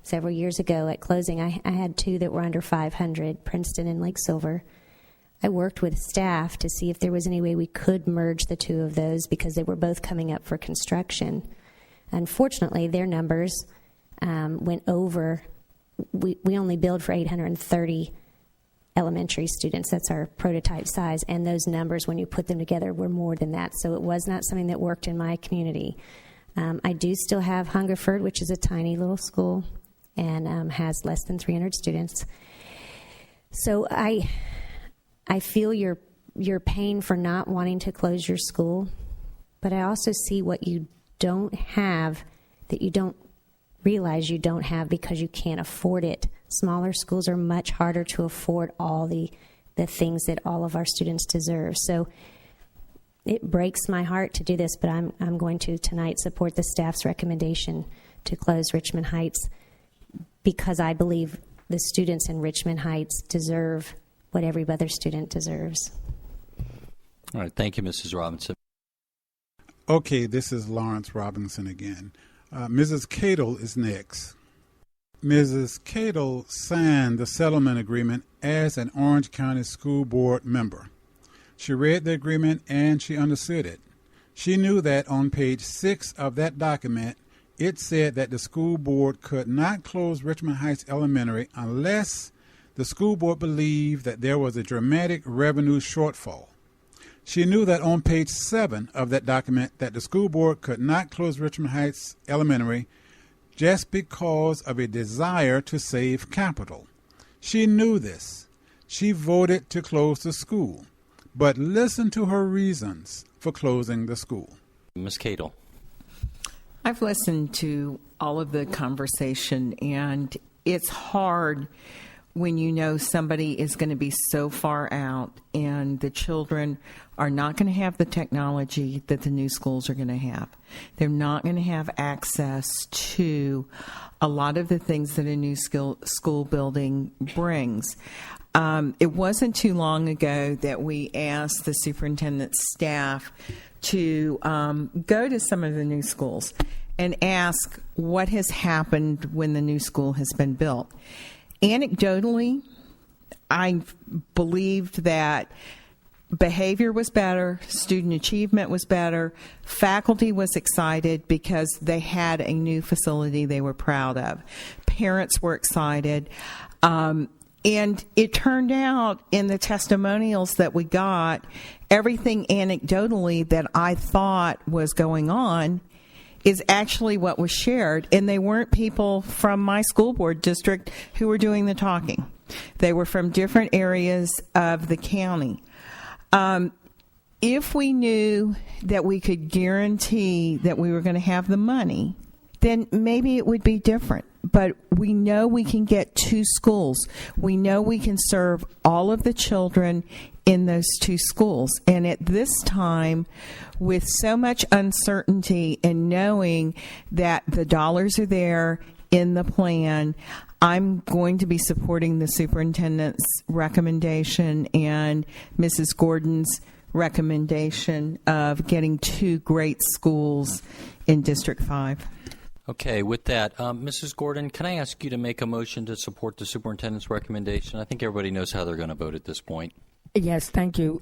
several years ago at closing. I had two that were under 500, Princeton and Lake Silver. I worked with staff to see if there was any way we could merge the two of those because they were both coming up for construction. Unfortunately, their numbers went over. We only billed for 830 elementary students. That's our prototype size. And those numbers, when you put them together, were more than that. So it was not something that worked in my community. I do still have Hungerford, which is a tiny little school and has less than 300 students. So I feel your pain for not wanting to close your school, but I also see what you don't have that you don't realize you don't have because you can't afford it. Smaller schools are much harder to afford all the things that all of our students deserve. So it breaks my heart to do this, but I'm going to tonight support the staff's recommendation to close Richmond Heights because I believe the students in Richmond Heights deserve what every other student deserves. All right. Thank you, Mrs. Robinson. Okay, this is Lawrence Robinson again. Mrs. Cadle is next. Mrs. Cadle signed the settlement agreement as an Orange County School Board member. She read the agreement and she understood it. She knew that on page 6 of that document, it said that the school board could not close Richmond Heights Elementary unless the school board believed that there was a dramatic revenue shortfall. She knew that on page 7 of that document that the school board could not close Richmond Heights Elementary just because of a desire to save capital. She knew this. She voted to close the school. But listen to her reasons for closing the school. Ms. Cadle. I've listened to all of the conversation, and it's hard when you know somebody is going to be so far out and the children are not going to have the technology that the new schools are going to have. They're not going to have access to a lot of the things that a new school building brings. It wasn't too long ago that we asked the superintendent's staff to go to some of the new schools and ask what has happened when the new school has been built. Anecdotally, I believed that behavior was better, student achievement was better, faculty was excited because they had a new facility they were proud of. Parents were excited. And it turned out in the testimonials that we got, everything anecdotally that I thought was going on is actually what was shared. And they weren't people from my school board district who were doing the talking. They were from different areas of the county. If we knew that we could guarantee that we were going to have the money, then maybe it would be different. But we know we can get 2 schools. We know we can serve all of the children in those 2 schools. And at this time, with so much uncertainty and knowing that the dollars are there in the plan, I'm going to be supporting the superintendent's recommendation and Mrs. Gordon's recommendation of getting 2 great schools in District 5. Okay, with that, Mrs. Gordon, can I ask you to make a motion to support the superintendent's recommendation? I think everybody knows how they're going to vote at this point. Yes, thank you.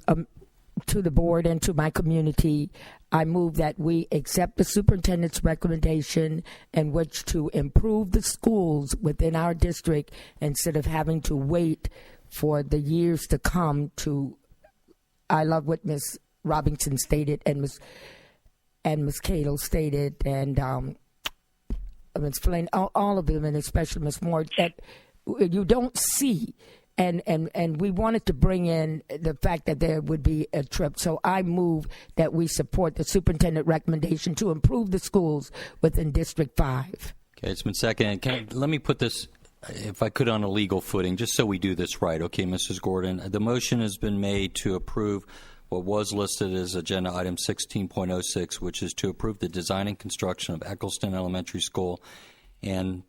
To the board and to my community, I move that we accept the superintendent's recommendation in which to improve the schools within our district instead of having to wait for the years to come to. I love what Ms. Robinson stated and Ms. Cato stated and Ms. Flynn, all of them, and especially Ms. Moore, that you don't see. And we wanted to bring in the fact that there would be a trip. So I move that we support the superintendent recommendation to improve the schools within District 5. Okay, it's been seconded. Let me put this, if I could, on a legal footing, just so we do this right. Okay, Mrs. Gordon, the motion has been made to approve what was listed as Agenda Item 16.06, which is to approve the design and construction of Eccleston Elementary School and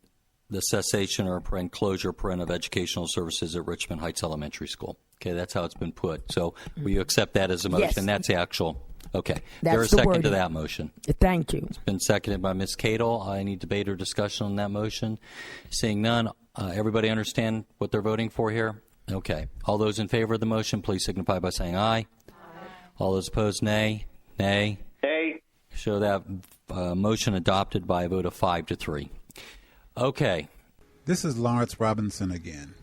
the cessation or closure of educational services at Richmond Heights Elementary School. Okay, that's how it's been put. So will you accept that as a motion? Yes. That's the actual. Okay. That's there a the second wording to that motion? Thank you. It's been seconded by Ms. Cato. Any debate or discussion on that motion? Seeing none, everybody understand what they're voting for here? Okay. All those in favor of the motion, please signify by saying aye. All those opposed, nay. Nay. Nay. Show that motion adopted by a vote of 5-3. Okay. This is Lawrence Robinson again.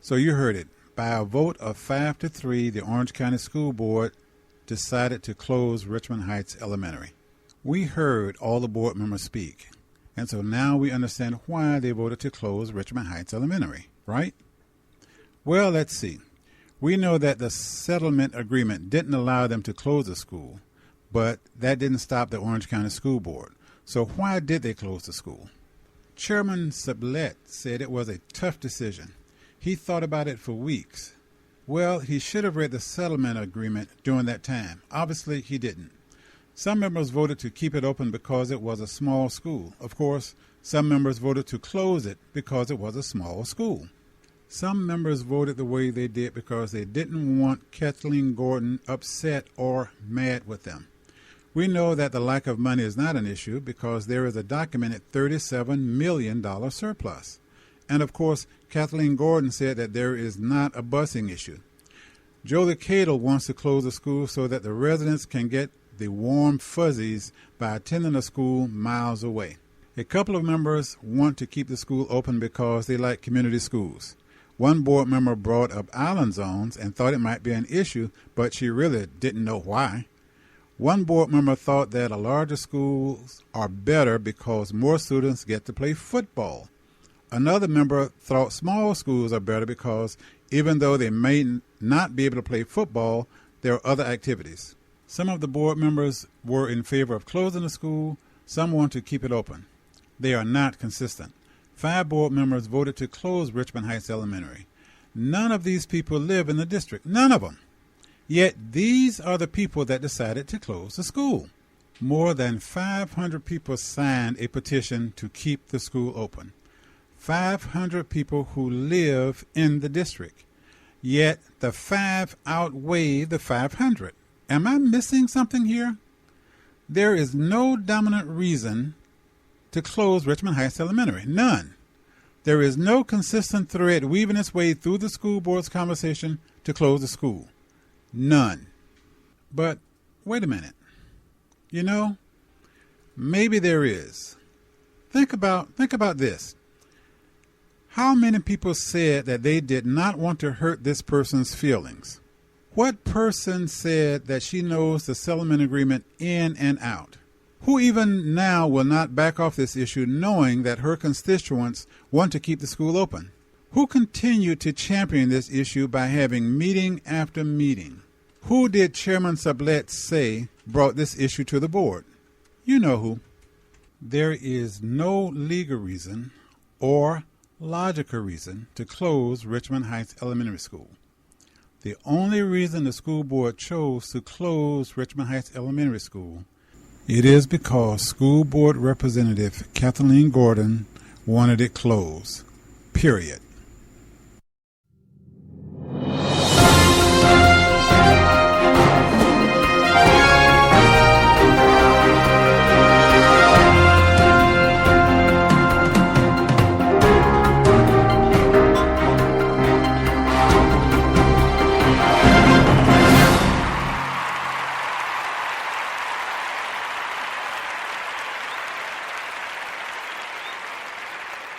So you heard it. By a vote of 5-3, the Orange County School Board decided to close Richmond Heights Elementary. We heard all the board members speak, and so now we understand why they voted to close Richmond Heights Elementary, right? Well, let's see. We know that the settlement agreement didn't allow them to close the school, but that didn't stop the Orange County School Board. So why did they close the school? Chairman Sublette said it was a tough decision. He thought about it for weeks. Well, he should have read the settlement agreement during that time. Obviously, he didn't. Some members voted to keep it open because it was a small school. Of course, some members voted to close it because it was a small school. Some members voted the way they did because they didn't want Kathleen Gordon upset or mad with them. We know that the lack of money is not an issue because there is a documented $37 million surplus. And of course, Kathleen Gordon said that there is not a busing issue. Jolie Cato wants to close the school so that the residents can get the warm fuzzies by attending a school miles away. A couple of members want to keep the school open because they like community schools. One board member brought up island zones and thought it might be an issue, but she really didn't know why. One board member thought that larger schools are better because more students get to play football. Another member thought small schools are better because even though they may not be able to play football, there are other activities. Some of the board members were in favor of closing the school. Some want to keep it open. They are not consistent. 5 board members voted to close Richmond Heights Elementary. None of these people live in the district. None of them. Yet these are the people that decided to close the school. More than 500 people signed a petition to keep the school open. 500 people who live in the district. Yet the 5 outweigh the 500. Am I missing something here? There is no dominant reason to close Richmond Heights Elementary. None. There is no consistent thread weaving its way through the school board's conversation to close the school. None. But wait a minute. You know, maybe there is. Think about this. How many people said that they did not want to hurt this person's feelings? What person said that she knows the settlement agreement in and out? Who even now will not back off this issue knowing that her constituents want to keep the school open? Who continued to champion this issue by having meeting after meeting? Who did Chairman Sublette say brought this issue to the board? You know who. There is no legal reason or logical reason to close Richmond Heights Elementary School. The only reason the school board chose to close Richmond Heights Elementary School, it is because school board representative Kathleen Gordon wanted it closed. Period.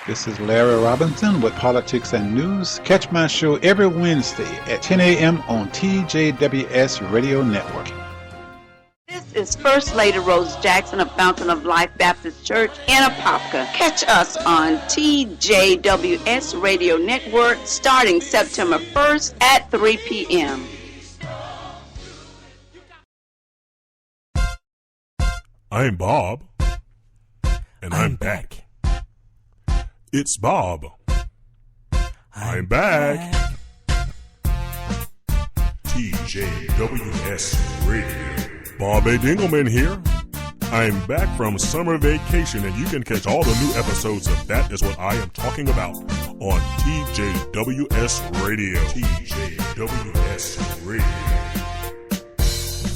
This is Larry Robinson with Politics and News. Catch my show every Wednesday at 10 a.m. on TJWS Radio Network. This is First Lady Rose Jackson of Fountain of Life Baptist Church in Apopka. Catch us on TJWS Radio Network starting September 1st at 3 p.m. I'm Bob, and I'm back. It's Bob. I'm back. TJWS Radio. Bob A. Dingleman here. I'm back from summer vacation, and you can catch all the new episodes of That Is What I Am Talking About on TJWS Radio. TJWS Radio.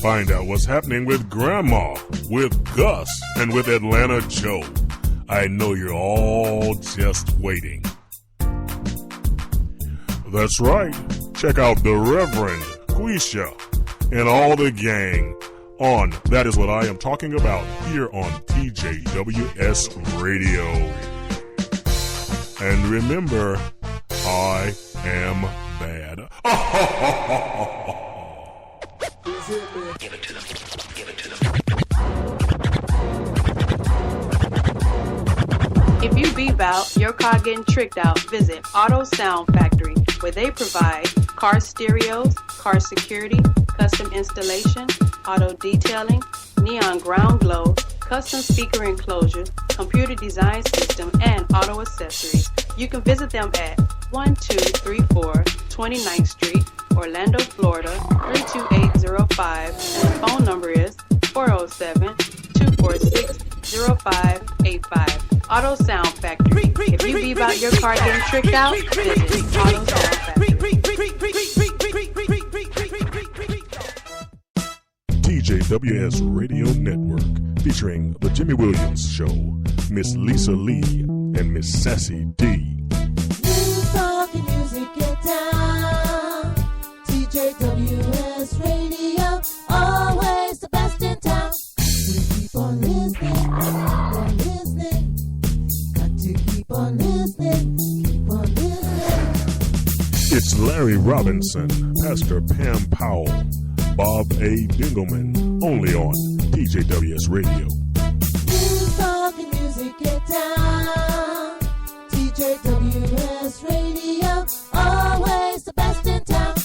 Find out what's happening with Grandma, with Gus, and with Atlanta Joe. I know you're all just waiting. That's right. Check out the Reverend, Quisha, and all the gang on That Is What I Am Talking About here on TJWS Radio. And remember, I am bad. Give it to them. Give it to them. If you beep out, your car getting tricked out, visit Auto Sound Factory, where they provide car stereos, car security, custom installation, auto detailing, neon ground glow, custom speaker enclosure, computer design system, and auto accessories. You can visit them at 1234 29th Street, Orlando, Florida, 32805, and the phone number is 407-246-0585. Auto Sound Factory. If you beep out your car getting tricked out, visit Auto Sound Factory. TJWS Radio Network, featuring The Jimmy Williams Show, Miss Lisa Lee, and Miss Sassy D. News, talk, and music get down. TJWS Radio, always the best in town. We keep on listening, keep on listening. Got to keep on listening, keep on listening. It's Larry Robinson, Pastor Pam Powell, Bob A. Dingleman, only on TJWS Radio. News, talk, and music get down. TJWS Radio, always the best in town.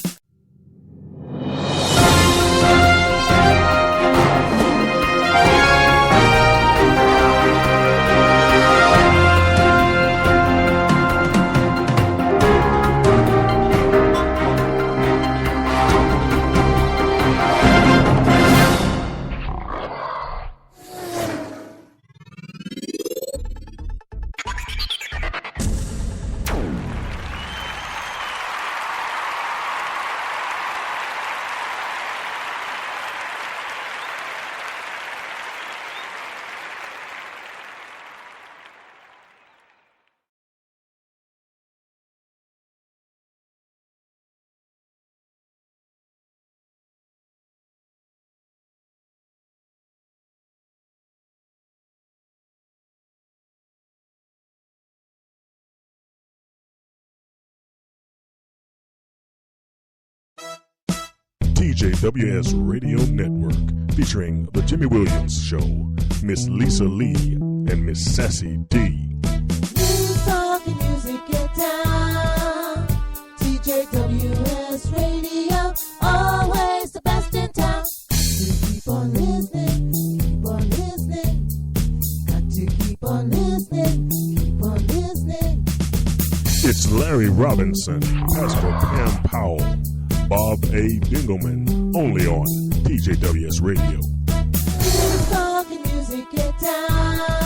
TJWS Radio Network, featuring The Jimmy Williams Show, Miss Lisa Lee, and Miss Sassy D. News, talk, and music get down. TJWS Radio, always the best. Mary Robinson, Pastor Pam Powell, Bob A. Dingelman, only on TJWS Radio. Talking music, get down.